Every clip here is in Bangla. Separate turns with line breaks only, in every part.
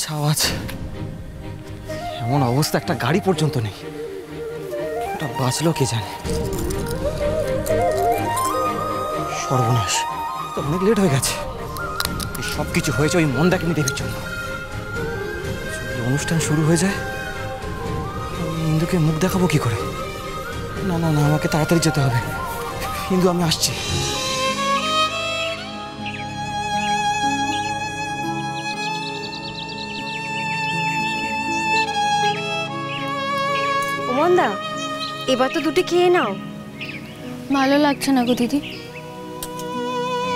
ছাও আছে, এমন অবস্থা একটা গাড়ি পর্যন্ত নেই। ওটা বাঁচলো কে জানে। সর্বনাশ, তো অনেক লেট হয়ে গেছে। সব কিছু হয়েছে ওই মন্দাকিনী দেবীর জন্য। অনুষ্ঠান শুরু হয়ে যায়, ইন্দুকে মুখ দেখাবো কি করে? না না না, আমাকে তাড়াতাড়ি যেতে হবে। ইন্দু, আমি আসছি।
ওমন্দা, এবার তো দুটি খেয়ে নাও।
ভালো লাগছে না গো দিদি।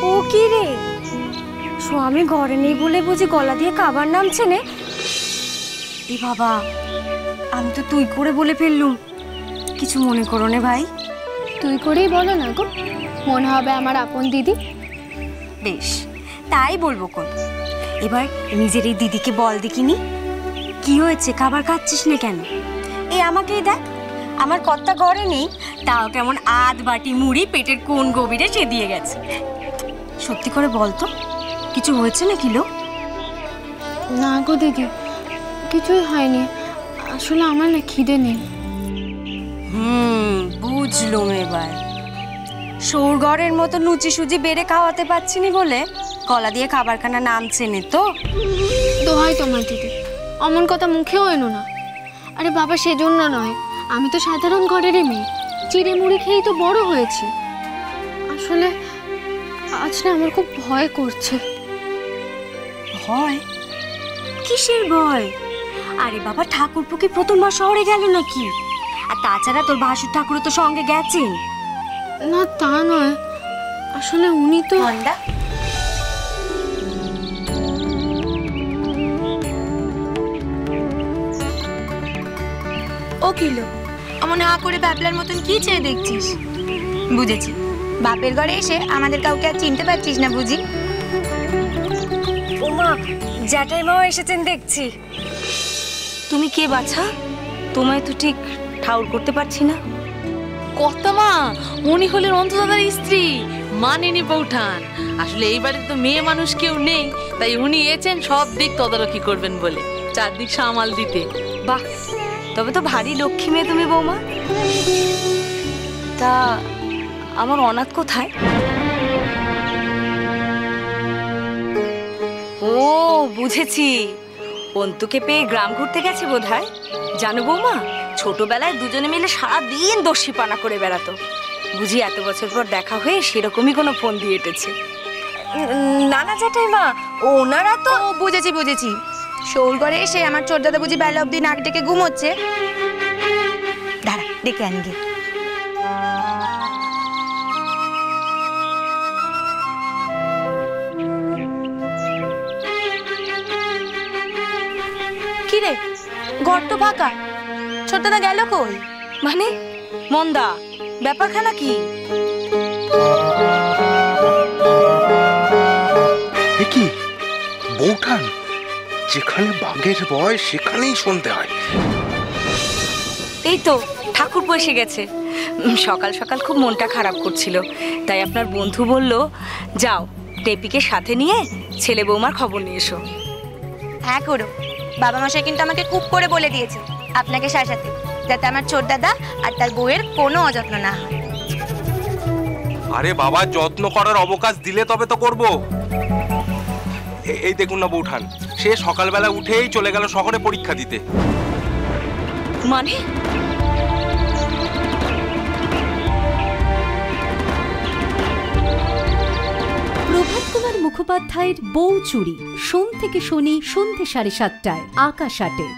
ও কি রে, স্বামী ঘরে নেই বলে বুঝি গলা দিয়ে খাবার নামছে নে? এ বাবা, আমি তো তুই করে বলে ফেললুম, কিছু মনে করো নে ভাই।
তুই করেই বলো না গো, মনে হবে আমার আপন দিদি।
বেশ, তাই বলবো কোন। এবার নিজের এই দিদিকে বল দেখিনি, কি হয়েছে, খাবার খাচ্ছিস না কেন? এই আমাকেই দেখ, আমার কর্তা ঘরে নেই, তাও কেমন আধ বাটি মুড়ি পেটের কোন গভীরে সে দিয়ে গেছে। সত্যি করে বল তো, কিছু হয়েছে নাকি লো?
না গো দিদি, কিছুই হয়নি। আসলে আমার না খিদে নেই।
বুঝলুম এবার। সৌরগড়ের মতো লুচি সুজি বেড়ে খাওয়াতে পারছিনি বলে গলা দিয়ে খাবারখানা নামছে নে তো।
দোহাই তোমার দিদি, অমন কথা মুখেও এনো না। আরে বাবা, সেজন্য নয়, আমি তো সাধারণ ঘরেরই মেয়ে, চিড়ে মুড়ি খেয়েই তো বড় হয়েছে। আসলে আজ না আমার খুব ভয় করছে।
ভয়? কিসের ভয়? আরে বাবা, ঠাকুরপো কি প্রথমবার শহরে গেল নাকি? আর তাছাড়া তোর ভাসুর ঠাকুরও তো সঙ্গে গেছেন।
না তা নয়, আসলে উনি তো
ও কিলো এমন হা করে ব্যাপলার মতন কি চেয়ে দেখছিস? বুঝেছি, বাপের ঘরে এসে আমাদের কাউকে আর চিনতে পারছিস না বুঝি।
ওমা, জ্যাঠাইমাও এসেছেন দেখছি।
তুমি কে বাছা? তোমায় তো ঠিক ঠাউর করতে পারছি না।
কর্তা মা, উনি হলেন অন্তদাদার স্ত্রী মানিনী বৌঠান। আসলে এই বাড়িতে তো মেয়ে মানুষ কেউ নেই, তাই উনি এসেছেন সব দিক তদারকি করবেন বলে, চারদিক সামাল দিতে।
বাহ, তবে তো ভারী লক্ষ্মী মেয়ে তুমি বৌমা। তা আমার অনাথ কোথায়? ও বুঝেছি, অন্তুকে পেয়ে গ্রাম ঘুরতে গেছে বোধহয়। জানো বৌমা, ছোটবেলায় দুজনে মিলে সারাদিন দস্যিপানা করে বেড়াতো। বুঝি এত বছর পর দেখা হয়ে সেরকমই কোনো ফোন দিয়ে এটেছে। না না জ্যাঠাইমা, ওনারা তো।
বুঝেছি বুঝেছি, শৌরগড়ে এসে আমার চোরদাদা বুঝি বেলা অব্দি নাক ডেকে ঘুমোচ্ছে। দাঁড়া, ডেকে আনগে। কি রে, ঘর তো ফাঁকা, ছোটদাদা গেল কই?
মানে মন্দা, ব্যাপারখানা কি?
কি বৌঠান, যেখানে বাঘের ভয় সেখানেই শুনতে হয়।
এই তো ঠাকুরপো এসে গেছে। সকাল সকাল খুব মনটা খারাপ করছিল, তাই আপনার বন্ধু বলল, যাও টেপিকে সাথে নিয়ে ছেলে বৌমার খবর নিয়ে এসো।
হ্যাঁ করো, বাবা মশাই কিন্তু আমাকে খুব করে বলে দিয়েছে আপনাকে শাসাতে, যাতে আমার ছোটদাদা আর তার বউয়ের কোনো অযত্ন না হয়।
আরে বাবা, যত্ন করার অবকাশ দিলে তবে তো করব। এই দেখুন না বৌঠান, সে সকালবেলা উঠেই চলে গেল শহরে পরীক্ষা দিতে।
মানে
প্রভাত কুমার মুখোপাধ্যায়ের বউ চুরি, সোম থেকে শনি সন্ধ্যে 7:30টায়, আকাশ 8-এ।